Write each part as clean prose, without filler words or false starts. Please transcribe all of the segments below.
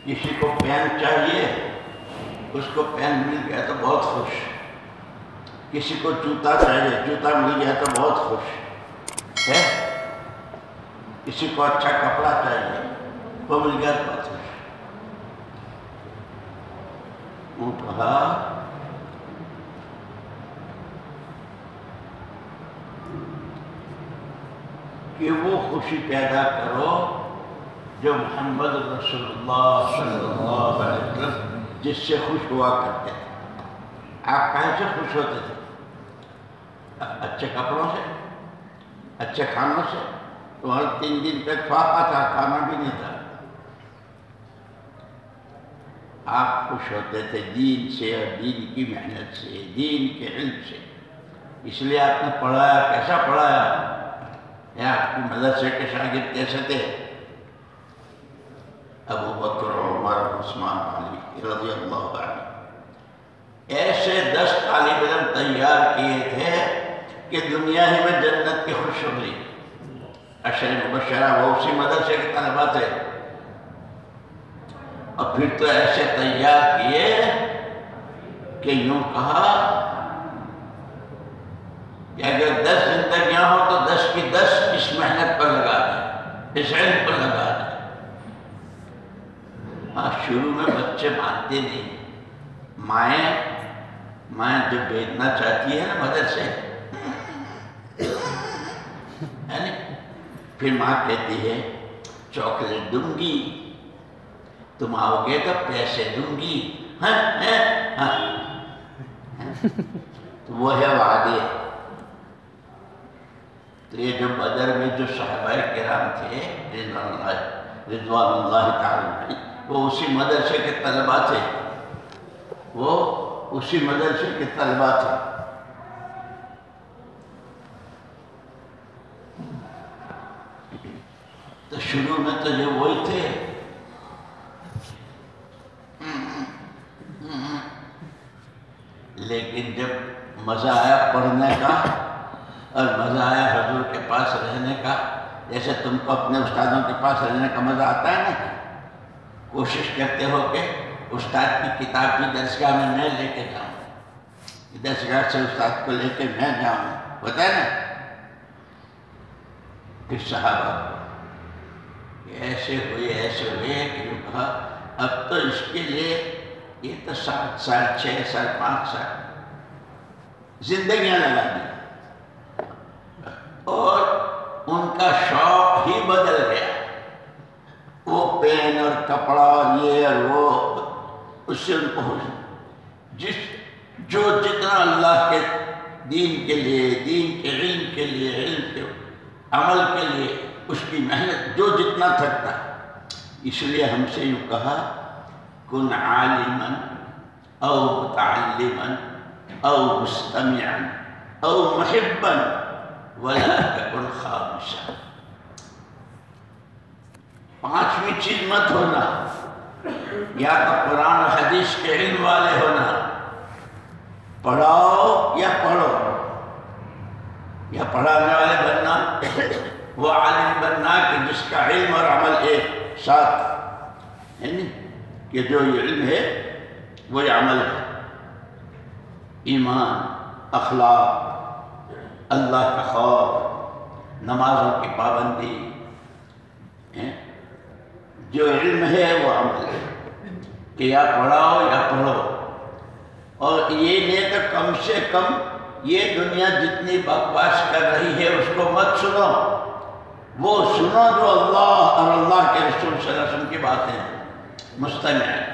کسی کو پین چاہیے، اس کو پین مل گیا تو بہت خوش، کسی کو جوتا چاہیے، جوتا مل گیا تو بہت خوش ہے، کسی کو اچھا کپڑا چاہیے، وہ مل گیا تو بہت خوش۔ وہ کہا کہ وہ خوشی پیدا کرو جو محمد رسول اللہ صلی اللہ علیہ وسلم جس سے خوش ہوا کرتے تھے۔ آپ کہاں سے خوش ہوتے تھے؟ اچھے کپڑوں سے، اچھے کھانوں سے؟ تمہارا 3 دن تک فاقہ تھا، کھانا بھی نہیں تھا۔ آپ خوش ہوتے تھے دین سے اور دین کی محنت سے، دین کے علم سے۔ اس لیے آپ نے پڑھایا، کیسا پڑھایا؟ یا آپ کی مدرسے کے شاگرد کیسے تھے؟ ابو بکر، عمر، عثمان، علی رضی اللہ عنہ ایسے 10 طالب علم تیار کیے تھے کہ دنیا ہی میں جنت کی خوشخبری۔ عشر مبشرہ وہ اسی مدرسے کے طلبہ تھے، اور پھر تو ایسے تیار کیے کہ یوں کہا کہ اگر 10 زندگیاں ہوں تو 10 کی 10 اس محنت پر لگا دیں، اس علم پر لگا دیں۔ ہاں، شروع میں بچے مانتے نہیں، مائیں جو بھیجنا چاہتی ہے نا مدرسے، پھر ماں کہتی ہے چاکلیٹ دوں گی، تم آؤ گے تو پیسے دوں گی، ہاں تو وہ ہے وعدے۔ تو یہ جو بدر میں جو صحابہ کرام تھے رضوان اللہ تعالیٰ علیہ، وہ اسی مدرسے کے طلبہ تھے، وہ اسی مدرسے کے طلبہ تھے۔ تو شروع میں تو یہ وہی تھے، لیکن جب مزہ آیا پڑھنے کا اور مزہ آیا حضور کے پاس رہنے کا، جیسے تم کو اپنے استادوں کے پاس رہنے کا مزہ آتا ہے نا، کوشش کرتے ہو کہ استاد کی کتاب کی درسگاہ میں میں لے کے جاؤں، درسگاہ سے استاد کو لے کے میں جاؤں، ہوتا ہے نا۔ پھر صحابہ ایسے ہوئے کہ وہ کہا اب تو اس کے لیے یہ تو 7 سال 6 سال 5 سال زندگیاں لگا دی، اور ان کا شوق ہی بدل گیا۔ وہ پین اور کپڑا اور یہ اور وہ، اس سے ان کو جتنا اللہ کے دین کے لیے، دین کے علم کے لیے، علم کے عمل کے لیے اس کی محنت جو جتنا تھکتا، اس لیے ہم سے یوں کہا کن عالما او متعلما او مستمعا او محبا ولا تکن خامسا۔ 5ویں چیز مت ہونا، یا تو قرآن و حدیث کے علم والے ہونا، پڑھاؤ یا پڑھو، یا پڑھانے والے بننا، وہ عالم بننا کہ جس کا علم اور عمل ایک ساتھ، یعنی کہ جو یہ علم ہے وہ یہ عمل ہے، ایمان، اخلاق، اللہ کا خوف، نمازوں کی پابندی، جو علم ہے وہ عمل ہے کہ یا پڑھاؤ یا پڑھو۔ اور یہ نہیں کہ کم سے کم یہ دنیا جتنی بکواس کر رہی ہے اس کو مت سنو، وہ سنو جو اللہ اور اللہ کے رسول صلی اللہ علیہ وسلم کی باتیں ہیں، مستمع ہے۔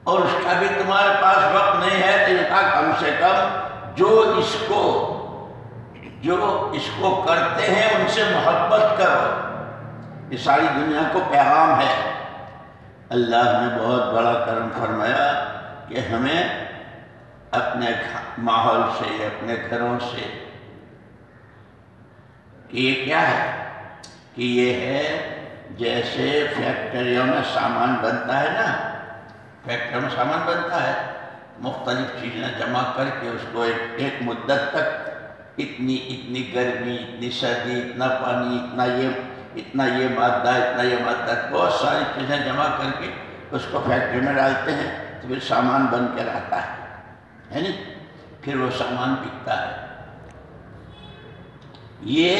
اور اس کا بھی تمہارے پاس وقت نہیں ہے تو کہا کم سے کم جو اس کو کرتے ہیں ان سے محبت کرو۔ یہ ساری دنیا کو پیغام ہے۔ اللہ نے بہت بڑا کرم فرمایا کہ ہمیں اپنے ماحول سے، اپنے گھروں سے، کہ یہ کیا ہے؟ کہ یہ ہے جیسے فیکٹریوں میں سامان بنتا ہے نا، فیکٹریوں میں سامان بنتا ہے، مختلف چیزیں جمع کر کے اس کو ایک مدت تک اتنی گرمی، اتنی سردی، اتنا پانی، اتنا اتنا یہ مادہ، اتنا یہ مادہ، بہت ساری چیزیں جمع کر کے اس کو فیکٹری میں ڈالتے ہیں تو پھر سامان بن کے رہتا ہے نہیں؟ پھر وہ سامان بکتا ہے۔ یہ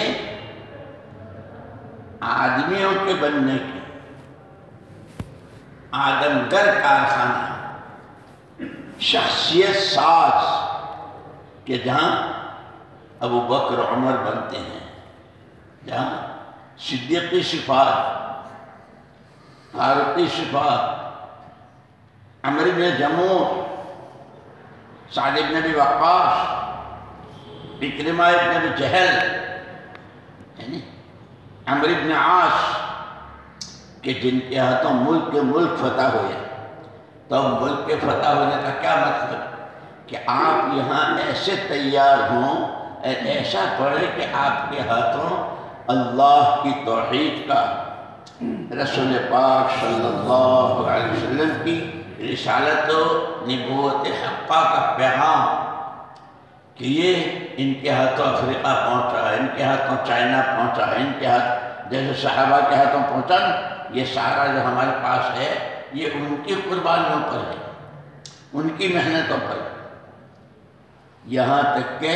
آدمیوں کے بننے کی آدمگر کارخانہ، شخصیت ساز کہ جہاں ابو بکر عمر بنتے ہیں، جہاں صدیقی صفات، فاروقی صفات، عمر بن جموح، سعد بن ابی وقاص، اکرمہ بن ابی جہل، عمر بن عاص، کہ جن کے ہاتھوں ملک فتح ہوئے۔ تو ملک کے فتح ہونے کا کیا مطلب؟ کہ آپ یہاں ایسے تیار ہوں، ایسا پڑھے کہ آپ کے ہاتھوں اللہ کی توحید کا، رسول پاک صلی اللہ علیہ وسلم کی رسالت و نبوت حقہ کا پیغام، کہ یہ ان کے ہاتھوں افریقہ پہنچا، ان کے ہاتھوں چائنا پہنچا، ان کے ہاتھ جیسے صحابہ کے ہاتھوں پہنچا نا، یہ سارا جو ہمارے پاس ہے یہ ان کی قربانیوں پر ہے، ان کی محنتوں پر ہے۔ یہاں تک کہ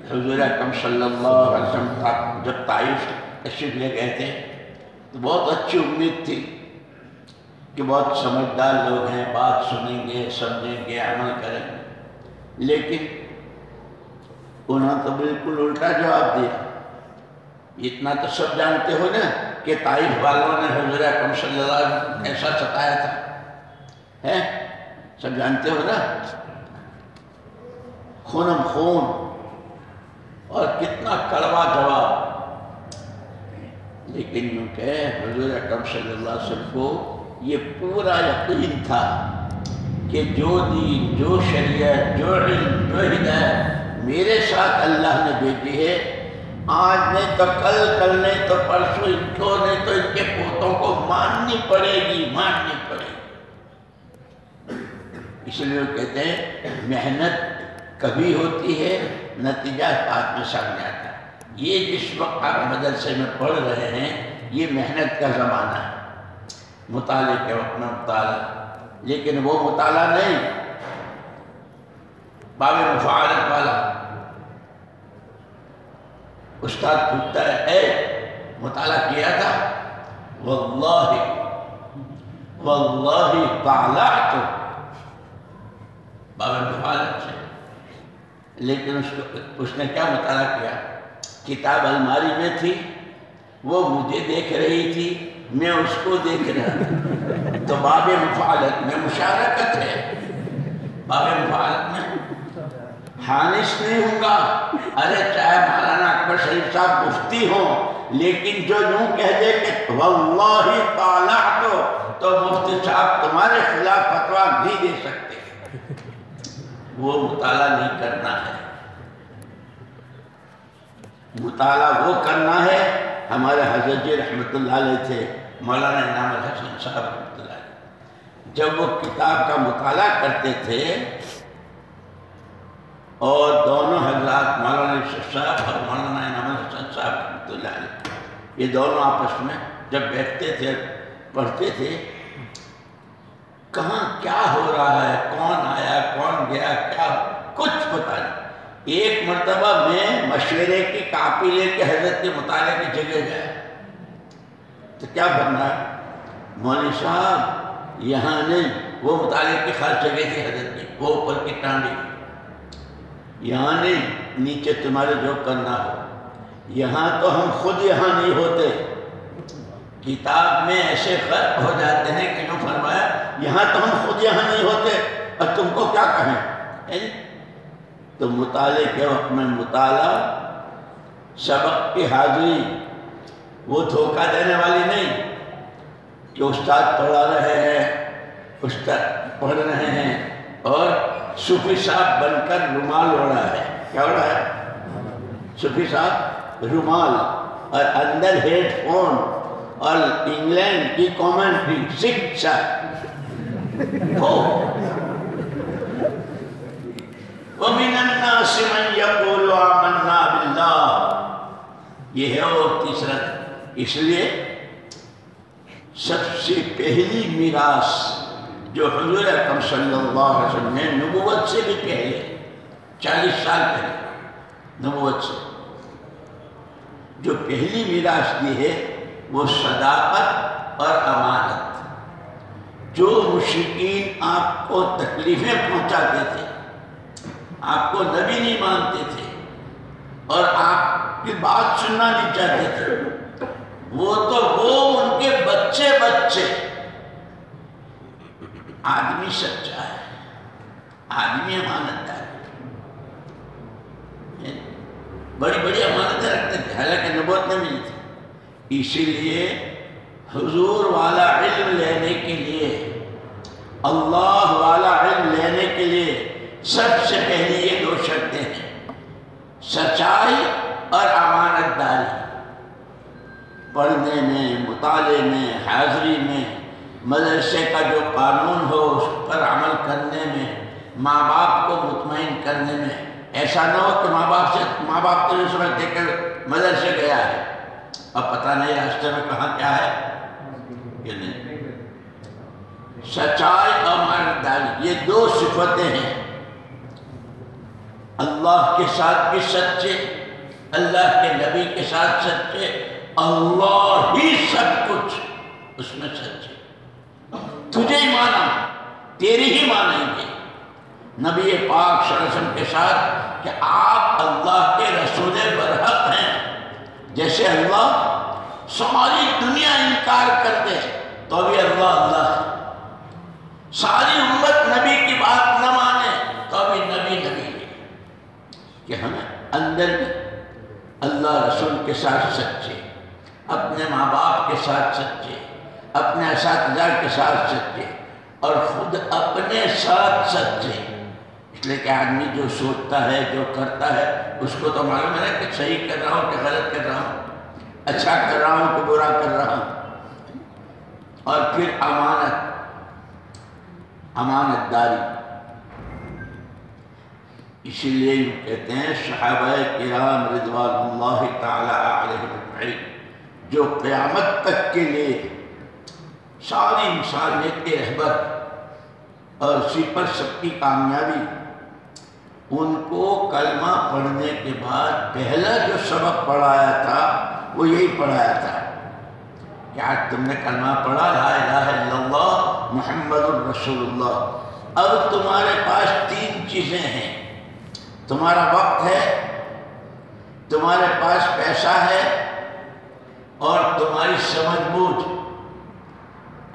حضور اکرم صلی اللہ علیہ وسلم جب طائف تشریف لے گئے تھے تو بہت اچھی امید تھی کہ بہت سمجھدار لوگ ہیں، بات سنیں گے، سمجھیں گے، عمل کریں گے، لیکن انہوں نے تو بالکل الٹا جواب دیا۔ اتنا تو سب جانتے ہو نا کہ طائف والوں نے حضور اکرم صلی اللہ علیہ وسلم ایسا ستایا تھا، سب جانتے ہو نا، خونم خون، اور کتنا کڑوا جواب۔ لیکن یوں کہ حضور اکرم صلی اللہ علیہ وسلم کو یہ پورا یقین تھا کہ جو دین، جو شریعت، جو علم، جو ہدایت میرے ساتھ اللہ نے بھیجی ہے، آج نہیں تو کل نہیں تو پرسوں، ان کو نہیں تو ان کے پوتوں کو ماننی پڑے گی، ماننی پڑے گی۔ اس لیے وہ کہتے ہیں محنت کبھی ہوتی ہے، نتیجہ بعد میں سامنے آتا ہے۔ یہ جس وقت آپ مدرسے میں پڑھ رہے ہیں یہ محنت کا زمانہ ہے، مطالعے کے وقت میں مطالعہ، لیکن وہ مطالعہ نہیں باب مفاعلت والا۔ استاد پوچھتا ہے اے مطالعہ کیا تھا؟ واللہ طالعت، باب مفاعلت سے۔ لیکن اس نے کیا مطالعہ کیا؟ کتاب الماری میں تھی، وہ مجھے دیکھ رہی تھی، میں اس کو دیکھ رہا تھا، تو باب مفاعلت میں مشارکت ہے۔ باب مفاعلت میں حانس نہیں ہوں گا، ارے چاہے مولانا اکبر شریف صاحب مفتی ہوں، لیکن جو یوں کہہ دے کہ واللہ طالعت، تو مفتی صاحب تمہارے خلاف فتویٰ نہیں دے سکتے۔ وہ مطالعہ نہیں کرنا ہے، مطالعہ وہ کرنا ہے۔ ہمارے حضرت جی رحمۃ اللہ علیہ تھے، مولانا انعام الحسن صاحب رحمۃ اللہ علیہ، جب وہ کتاب کا مطالعہ کرتے تھے اور دونوں حضرات مولانا یوسف صاحب اور مولانا انعام الحسن صاحب رحمۃ اللہ علیہ، یہ دونوں آپس میں جب بیٹھتے تھے پڑھتے تھے، کہاں کیا ہو رہا ہے، کون آیا کون گیا، کیا کچھ پتہ نہیں۔ ایک مرتبہ میں مشورے کی کاپی لے کے حضرت کے مطالعے کی جگہ گیا تو کیا بننا ہے؟ مولوی صاحب یہاں نہیں، وہ مطالعے کی خاص جگہ تھی حضرت کی، وہ اوپر کی ٹانڈی، یہاں نہیں، نیچے تمہارے جو کرنا ہو۔ یہاں تو ہم خود یہاں نہیں ہوتے، کتاب میں ایسے غرق ہو جاتے ہیں کہ جو فرمایا یہاں تو ہم خود یہاں نہیں ہوتے اور تم کو کیا کہیں۔ تو مطالعے کے وقت میں مطالعہ، سبق کی حاضری، وہ دھوکہ دینے والی نہیں کہ استاد پڑھا رہے ہیں، استاد پڑھ رہے ہیں اور صوفی صاحب بن کر رومال اڑا ہے۔ کیا اڑا ہے؟ صوفی صاحب رومال اور اندر ہیڈ فون اور انگلینڈ کی کامنٹری شکشا۔ وَمِنَ النَّاسِ مَنْ يَقُولُ آمَنَّا بِاللَّهِ، یہ ہے اور تیسرا اس لیے سب سے پہلی میراث جو حضور اکرم صلی اللہ علیہ وسلم نے نبوت سے بھی پہلے 40 سال پہلے نبوت سے جو پہلی میراث دی ہے وہ صداقت اور امانت۔ جو مشرکین آپ کو تکلیفیں پہنچاتے تھے، آپ کو نبی نہیں مانتے تھے اور آپ کی بات سننا نہیں چاہتے تھے، وہ ان کے بچے آدمی سچا ہے، آدمی امانتدار ہے، بڑی بڑی امانتیں رکھتے تھے، حالانکہ نبوت نہیں ملی تھی۔ اسی لیے حضور والا علم لینے کے لیے، اللہ والا علم لینے کے لیے سب سے پہلے یہ دو شرطیں ہیں، سچائی اور امانت داری۔ پڑھنے میں، مطالعے میں، حاضری میں، مدرسے کا جو قانون ہو اس پر عمل کرنے میں، ماں باپ کو مطمئن کرنے میں۔ ایسا نہ ہو کہ ماں باپ تو سمجھ دے کر مدرسے گیا ہے، اب پتہ نہیں راستے میں کہاں کیا ہے کہ نہیں۔ سچائی اور امانت داری یہ دو صفتیں ہیں۔ اللہ کے ساتھ بھی سچے، اللہ کے نبی کے ساتھ سچے، اللہ ہی سب کچھ اس میں سچے۔ تجھے ہی مانا، تیری ہی مانیں گے نبی پاک صلی اللہ علیہ وسلم کے ساتھ کہ آپ اللہ کے رسول برحق ہیں۔ جیسے اللہ ساری دنیا انکار کر دے تو بھی اللہ ہے، ساری امت نبی کی بات نہ مانے تو بھی نبی ہے، کہ ہمیں اندر میں اللہ رسول کے ساتھ سچے، اپنے ماں باپ کے ساتھ سچے، اپنے اساتذہ کے ساتھ سچے اور خود اپنے ساتھ سچے۔ اس لیے کہ آدمی جو سوچتا ہے، جو کرتا ہے، اس کو تو معلوم ہے کہ صحیح کر رہا ہوں کہ غلط کر رہا ہوں، اچھا کر رہا ہوں کہ برا کر رہا ہوں۔ اور پھر امانت داری۔ اسی لیے یہ کہتے ہیں صحابہ کرام رضوان اللہ تعالی علیہم اجمعین جو قیامت تک کے لیے ساری انسانیت کے رہبر اور اسی پر سب کی کامیابی، ان کو کلمہ پڑھنے کے بعد پہلا جو سبق پڑھایا تھا وہ یہی پڑھایا تھا کہ آج تم نے کلمہ پڑھا لا الہ الا اللہ محمد الرسول اللہ، اب تمہارے پاس 3 چیزیں ہیں، تمہارا وقت ہے، تمہارے پاس پیسہ ہے اور تمہاری سمجھ بوجھ۔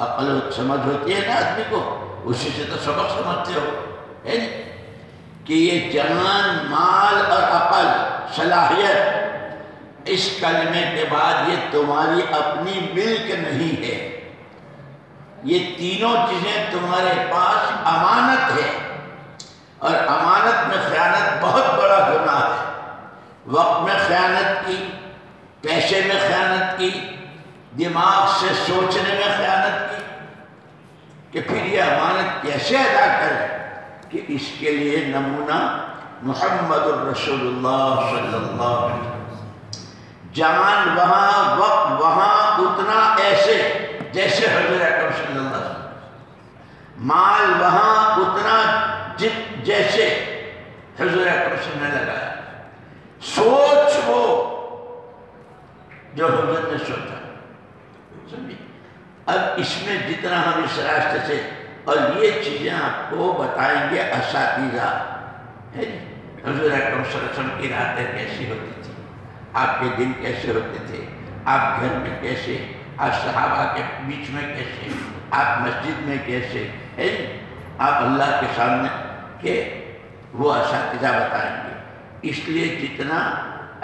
عقل و سمجھ ہوتی ہے نا آدمی کو، اسی سے تو سبق سمجھتے ہو، ہے نا؟ کہ یہ جان، مال اور عقل، صلاحیت، اس کلمے کے بعد یہ تمہاری اپنی ملک نہیں ہے، یہ تینوں چیزیں تمہارے پاس امانت ہے، اور امانت میں خیانت بہت بڑا گناہ ہے۔ وقت میں خیانت کی، پیسے میں خیانت کی، دماغ سے سوچنے میں خیانت کی، کہ پھر یہ امانت کیسے ادا کرے؟ کہ اس کے لیے نمونہ محمد الرسول اللہ صلی اللہ علیہ وسلم، جان وہاں، وقت وہاں، اتنا ایسے جیسے حضور اکرم صلی اللہ علیہ وسلم، مال وہاں اتنا جیسے حضور اکرم صلی اللہ علیہ وسلم نے لگایا، سوچ وہ جو حضور نے سوچا، سمجھے؟ اب اس میں جتنا ہم اس راستے سے، اور یہ چیزیں آپ کو بتائیں گے اساتذہ، حضور اکرم صلی اللہ علیہ وسلم کی راتیں کیسی ہوتی تھی، آپ کے دن کیسے ہوتے تھے، آپ گھر میں کیسے، آپ صحابہ کے بیچ میں کیسے، آپ مسجد میں کیسے، آپ اللہ کے سامنے کہ وہ اساتذہ بتائیں گے۔ اس لیے جتنا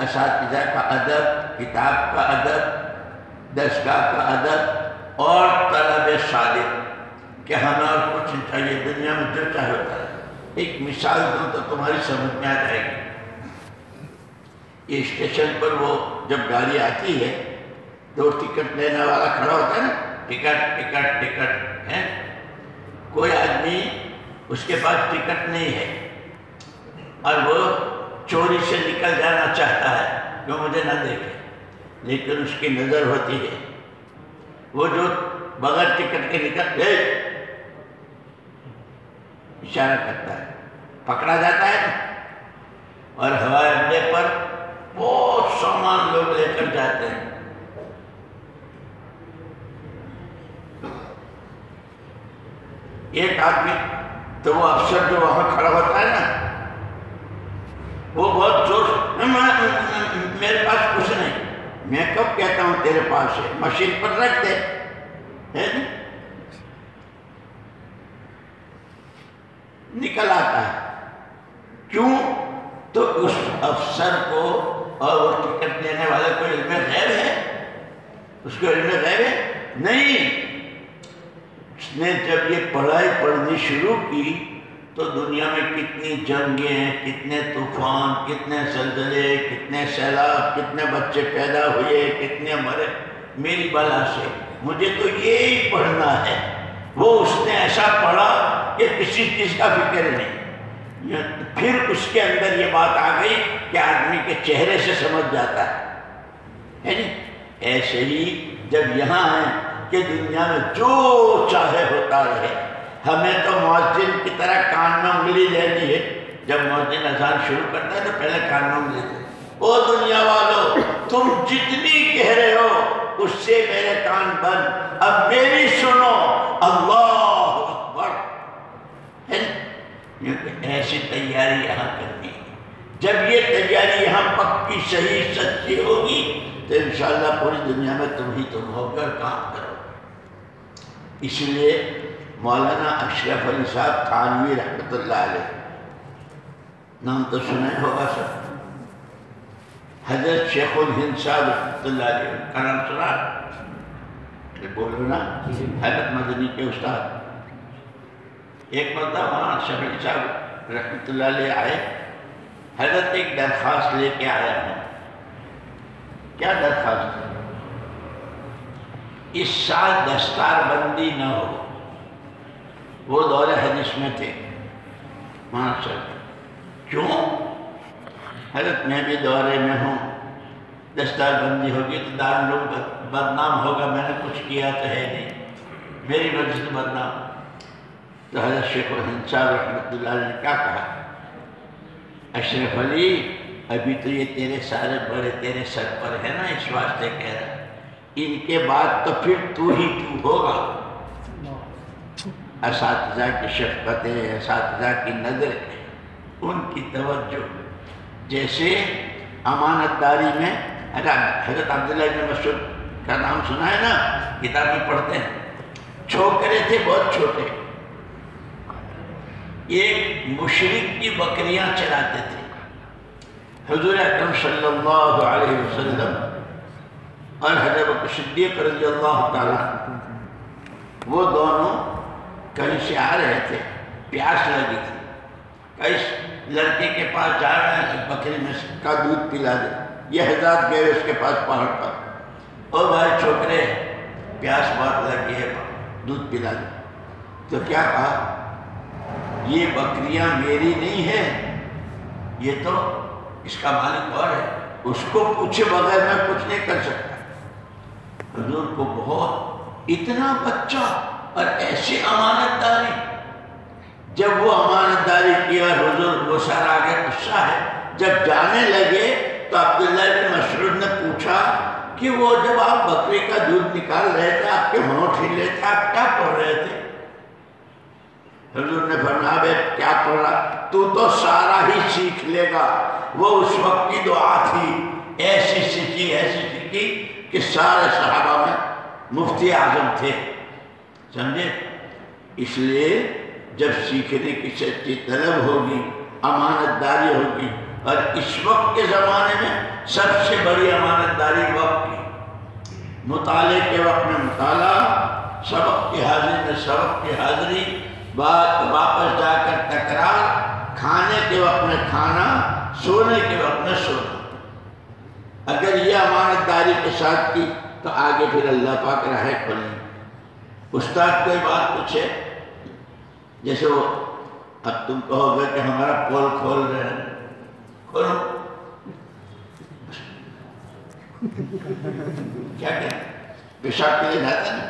اساتذہ کا ادب، کتاب کا ادب، درسگاہ کا ادب اور طلب صادق کہ ہمیں اور کچھ نہیں چاہیے، دنیا میں جو چاہے ہوتا ہے۔ ایک مثال دوں تو تمہاری سمجھ میں آ جائے گی۔ یہ اسٹیشن پر وہ جب گاڑی آتی ہے تو ٹکٹ لینے والا کھڑا ہوتا ہے نا، ٹکٹ ٹکٹ ٹکٹ ہے، کوئی آدمی اس کے پاس ٹکٹ نہیں ہے اور وہ چوری سے نکل جانا چاہتا ہے کہ مجھے نہ دیکھے، لیکن اس کی نظر ہوتی ہے. وہ جو بغیر ٹکٹ کے نکل اشارہ کرتا ہے، پکڑا جاتا ہے اور ہوائی اڈے پر بہت سامان لوگ لے کر جاتے ہیں. ایک آدمی تو وہ افسر جو وہاں کھڑا ہوتا ہے نا، وہ بہت زور سے میرے پاس کچھ نہیں. میں کب کہتا ہوں تیرے پاس ہے؟ مشین پر رکھ دے. نکل آتا ہے. کیوں؟ تو اس افسر کو اور وہ ٹکٹ دینے والے کو علم غیب ہے؟ اس کو علم غیب ہے؟ نہیں. اس نے جب یہ پڑھائی پڑھنی شروع کی تو دنیا میں کتنی جنگیں، کتنے طوفان، کتنے زلزلے، کتنے سیلاب، کتنے بچے پیدا ہوئے، کتنے مرے میری بلا سے. مجھے تو یہی پڑھنا ہے. وہ اس نے ایسا پڑھا کہ کسی چیز کا فکر نہیں. پھر اس کے اندر یہ بات آ گئی کہ آدمی کے چہرے سے سمجھ جاتا ہے. ایسے ہی جب یہاں ہیں کہ دنیا میں جو چاہے ہوتا رہے، ہمیں تو مؤذن کی طرح کان میں انگلی لینی ہے. جب مؤذن اذان شروع کرتا ہے تو پہلے کان میں انگلی دے. او دنیا والو، تم جتنی کہہ رہے ہو اس سے میرے کان بند، اب میری سنو. اللہ اکبر. ایسی تیاری یہاں کرنی ہے. جب یہ تیاری یہاں پکی صحیح سچی ہوگی تو انشاءاللہ پوری دنیا میں تم ہی تم ہو کر کام کرو. اس لیے مولانا اشرف علی صاحب تھانوی رحمۃ اللہ علیہ، نام تو سنے ہوگا سب. حضرت شیخ الہند صاحب رحمۃ اللہ علیہ کا نام سنا؟ بولو نا. حضرت مدنی کے استاد. ایک مرتبہ مولانا اشرف علی صاحب رحمۃ اللہ علیہ آئے. حضرت ایک درخواست لے کے آیا ہوں. کیا درخواست ہے؟ اس سال دستار بندی نہ ہو. وہ دور حدیث میں تھے مولانا صاحب. کیوں؟ حضرت میں بھی دورے میں ہوں، دستار بندی ہوگی تو دارالعلوم بدنام ہوگا. میں نے کچھ کیا تو ہے نہیں، میری وجہ سے بدنام. تو حضرت شیخ الہند صاحب رحمۃ اللہ علیہ نے کیا کہا؟ اشرف علی، ابھی تو یہ تیرے سارے بڑے تیرے سر پر ہے نا، اس واسطے کہہ رہا ہے. ان کے بعد تو پھر تو ہی تو ہوگا. اساتذہ کی شفقتیں، اساتذہ کی نظر، ان کی توجہ. جیسے امانت داری میں حضرت عبداللہ بن مسعود کا نام سنا ہے نا، کتاب میں پڑھتے ہیں. چھوکرے تھے بہت چھوٹے، ایک مشرک کی بکریاں چراتے تھے. حضور اکرم صلی اللہ علیہ وسلم اور حضرت بکر صدیق رضی اللہ تعالیٰ، وہ دونوں کہیں سے آ رہے تھے، پیاس لگی تھی. کئی لڑکے کے پاس جا رہے ہیں کہ بکری میں کا دودھ پلا دے. یہ حضرات گئے اس کے پاس پہاڑ پر. اور بھائی چھوکرے، پیاس بہت لگی ہے، دودھ پلا دے. تو کیا کہا؟ یہ بکریاں میری نہیں ہیں، یہ تو اس کا مالک اور ہے، اس کو پوچھے بغیر میں کچھ نہیں کر سکتا. حضور کو بہت اتنا بچہ اور ایسی امانت داری. جب وہ امانت داری کی اور حضور وہ سارا آگے غصہ ہے. جب جانے لگے تو عبداللہ بن مسعود نے پوچھا کہ وہ جب آپ بکری کا دودھ نکال رہے تھے، آپ کے ہونٹ ہل رہے تھے، آپ کیا پڑھ رہے تھے؟ حضور نے فرمایا بے کیا پڑھ رہا؟ تو سارا ہی سیکھ لے گا. وہ اس وقت کی دعا تھی، ایسی سیکھی کہ سارے صحابہ میں مفتی اعظم تھے. سمجھے؟ اس لیے جب سیکھنے کی سچی طلب ہوگی، امانت داری ہوگی. اور اس وقت کے زمانے میں سب سے بڑی امانت داری وقت کی. مطالعے کے وقت میں مطالعہ، سبق کی حاضری میں سبق کی حاضری، واپس جا کر تکرار، کھانے کے وقت میں کھانا، سونے کے وقت میں سونا. اگر یہ امانت داری کے ساتھ کی تو آگے پھر اللہ پاک راہیں کھولیں. استاد کوئی بات پوچھے، جیسے وہ اب تم کہو گے کہ ہمارا پول کھول رہے ہیں، کھولو. کیا کہتے پیشاب کے لیے جاتا نا،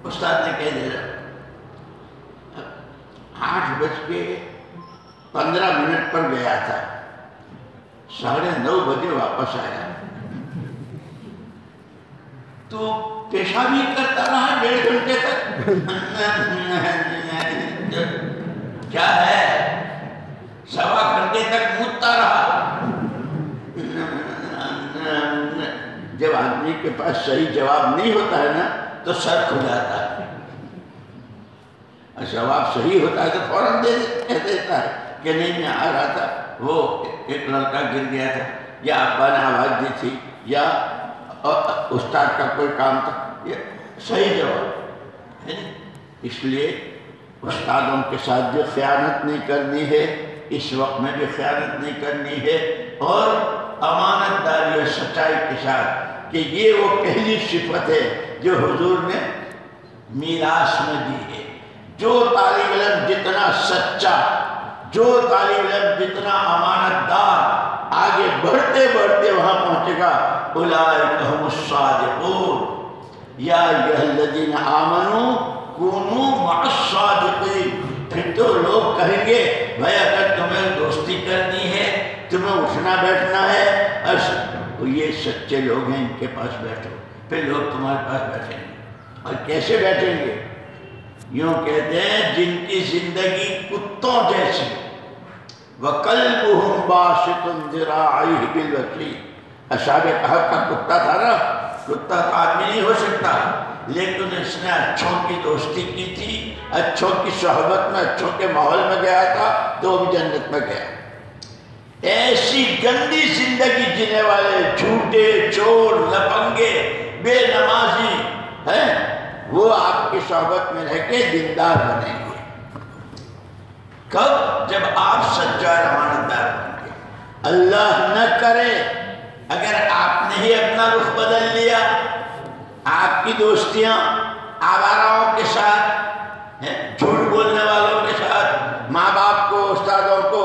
استاد نے کہہ دیا 8:15 پر گیا تھا، 9:30 بجے واپس آیا، تو پیشاب ہی کرتا رہا 1.5 گھنٹے تک۔ کیا ہے، 1.25 گھنٹے تک مودتا رہا۔ جب آدمی کے پاس صحیح جواب نہیں ہوتا ہے نا تو سر کھجاتا ہے، اور جواب صحیح ہوتا ہے تو فوراً کہہ دیتا ہے کہ نہیں میں آ رہا تھا، وہ ایک لڑکا گر گیا تھا، یا ابا نے آواز دی تھی، یا استاد کا کوئی کام تھا، یہ صحیح جواب ہے۔ اس لیے استادوں کے ساتھ بھی خیانت نہیں کرنی ہے، اس وقت میں بھی خیانت نہیں کرنی ہے، اور امانت داری اور سچائی کے ساتھ، کہ یہ وہ پہلی صفت ہے جو حضور نے میراث میں دی ہے۔ جو طالب علم جتنا سچا، جو طالب علم جتنا امانت دار آگے بڑھتے بڑھتے وہاں پہنچے گا، اولئک هم الصادقون یا ایھا الذین آمنوا کونوا مع الصادقین۔ پھر تو لوگ کہیں گے بھائی اگر تمہیں دوستی کرنی ہے، تمہیں اٹھنا بیٹھنا ہے، یہ سچے لوگ ہیں، ان کے پاس بیٹھو، پھر لوگ تمہارے پاس بیٹھیں گے۔ اور کیسے بیٹھیں گے؟ یوں کہتے ہیں جن کی زندگی کتوں جیسی، وَقَلْبُهُمْ بَاسِطٌ ذِرَاعَيْهِ بِالْوَصِيدِ۔ اصحاب کہف کا کتا تھا نا، کتا تو آدمی نہیں ہو سکتا، لیکن اس نے اچھوں کی دوستی کی تھی، اچھوں کی صحبت میں، اچھوں کے ماحول میں گیا تھا تو وہ بھی جنت میں گیا۔ ایسی گندی زندگی جینے والے جھوٹے، چور، لپنگے، بے نمازی ہیں، وہ آپ کی صحبت میں رہ کے دیندار بنیں گے۔ کب؟ جب آپ سچا امانت دار بن گے۔ اللہ نہ کرے اگر آپ نے ہی اپنا رخ بدل لیا، آپ کی دوستیاں آواراؤں کے ساتھ، جھوٹ بولنے والوں کے ساتھ، ماں باپ کو، استادوں کو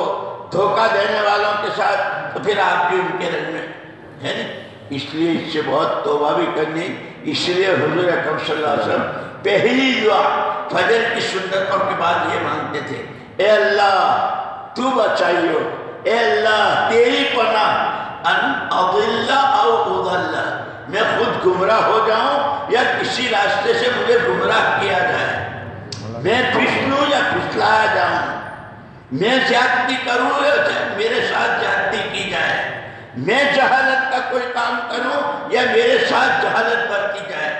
دھوکہ دینے والوں کے ساتھ، تو پھر آپ بھی ان کے رنگ میں ہے نا۔ اس لیے اس سے بہت توبہ بھی کرنی۔ اس لیے حضور اکرم صلی اللہ علیہ وسلم پہلی دعا فجر کی سنتوں کے بعد یہ مانگتے تھے، اے اللہ تو بچائیو، اے اللہ تیری پناہ، ان اضل او اضل، میں خود گمراہ ہو جاؤں یا کسی راستے سے مجھے گمراہ کیا جائے، میں پھسلوں یا پھسلایا جاؤں، میں زیادتی کروں یا میرے ساتھ زیادتی کی جائے، میں جہالت کا کوئی کام کروں یا میرے ساتھ جہالت برتی جائے۔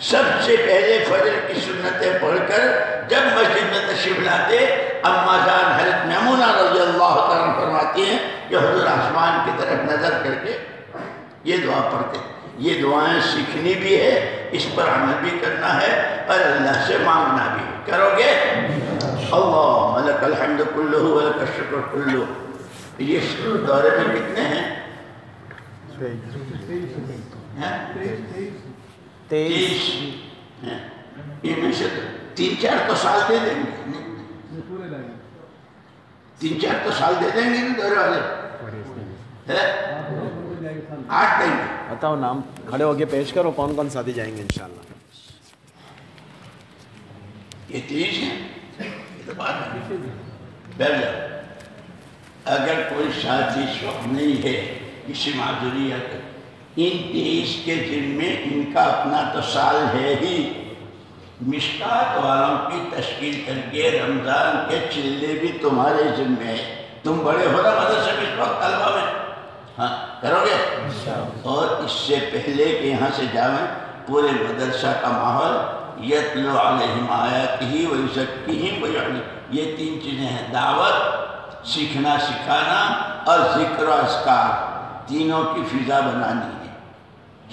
سب سے پہلے فجر کی سنتیں پڑھ کر جب مسجد میں تشریف لاتے، اما جان حضرت میمونہ رضی اللہ تعالیٰ فرماتی ہیں کہ حضور آسمان کی طرف نظر کر کے یہ دعا پڑھتے۔ یہ دعائیں سیکھنی بھی ہے، اس پر عمل بھی کرنا ہے، اور اللہ سے مانگنا بھی۔ کرو گے؟ اللہم لک الحمد کلہ ولک الشکر کلہ۔ یہ دورے میں کتنے ہیں؟ 23۔ ان میں سے 3-4 تو سال دے دیں گے، 3-4 تو سال دے دیں گے نا دورے والے، 8 دیں گے۔ بتاؤ نام کھڑے ہو کے پیش کرو، کون کون ساتھی جائیں گے انشاءاللہ۔ یہ 30 ہیں، یہ تو بات ہے۔ پہلے اگر کوئی ساتھی اس وقت نہیں ہے کسی معذوریت، ان 23 کے ذمے ان کا اپنا تو سال ہے ہی، مشکات والوں کی تشکیل کر کے رمضان کے چلے بھی تمہارے ذمے ہیں۔ تم بڑے ہو نا مدرسے میں اس وقت طلبہ میں، ہاں کرو گے؟ اور اس سے پہلے کہ یہاں سے جاویں، پورے مدرسہ کا ماحول یتلو علیہم آیاتہ ویزکیہم ویعلمہم، یہ 3 چیزیں ہیں، دعوت، سیکھنا سکھانا اور ذکر و اذکار، تینوں کی فضا بنانی ہے۔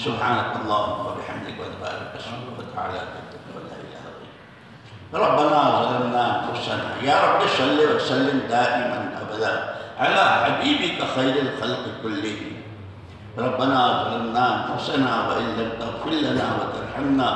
سبحانک اللہم وبحمدک وتبارک اسمک وتعالی جدک ولا الہ غیرک، ربنا ظلمنا انفسنا، یا رب صلی وسلم دائما ابدا علی حبیبک خیر الخلق کلہم، ربنا ظلمنا انفسنا وان لم تغفر لنا وترحمنا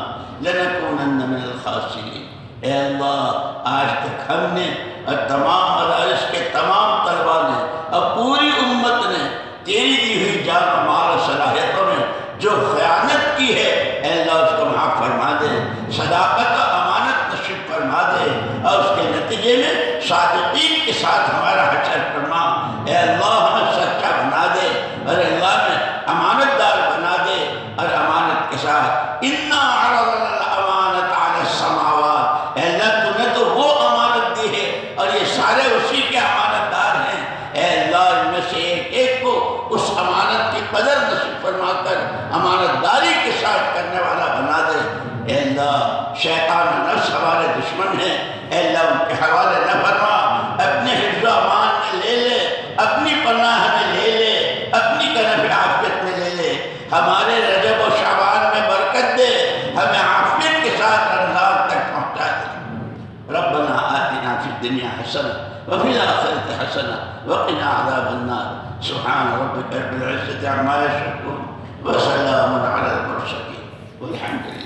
لنکونن من الخاسرین۔ اے اللہ آج تک ہم نے اور تمام مدارس کے تمام طلبہ نے اور پوری امت نے تیری دی ہوئی جان و مال و صلاحیتوں میں جو خیانت کی ہے اے اللہ اس کو معاف فرما دے، صداقت و امانت نصیب فرما دے، اور اس کے نتیجے میں صادقین کے ساتھ ہمارا حشر فرما۔ اے اللہ ہمیں سچا بنا دے، اور اللہ میں امانت دار بنا دے، اور امانت کے ساتھ اِنَّا عَرَضْنَا الْأَمَانَةَ عَلَى السَّمَاوَاتِ، اے اللہ تو نے تو وہ امانت دی ہے اور یہ سارے اسی کے امانت دار ہیں۔ اے اللہ ان میں سے ایک کو اس امانت کی قدر نصیب فرما کر امانت داری کے ساتھ کرنے والا بنا دے۔ اے اللہ شیطان و نفس ہمارے دشمن ہیں، اے اللہ ان کے حوالے نہ فرما، اپنے حفظ و امان میں لے لے، اپنی پناہ میں لے لے، اپنی کنف عافیت میں لے لے، ہمارے رجب و شعبان میں برکت دے، ہمیں عافیت کے ساتھ رمضان تک پہنچا دے۔ ربنا آتنا فی الدنیا حسنہ وفی الآخرۃ حسنہ وقنا عذاب النار۔ سبحان ربک رب العزة عما یصفون وسلام علی المرسلین والحمد للہ۔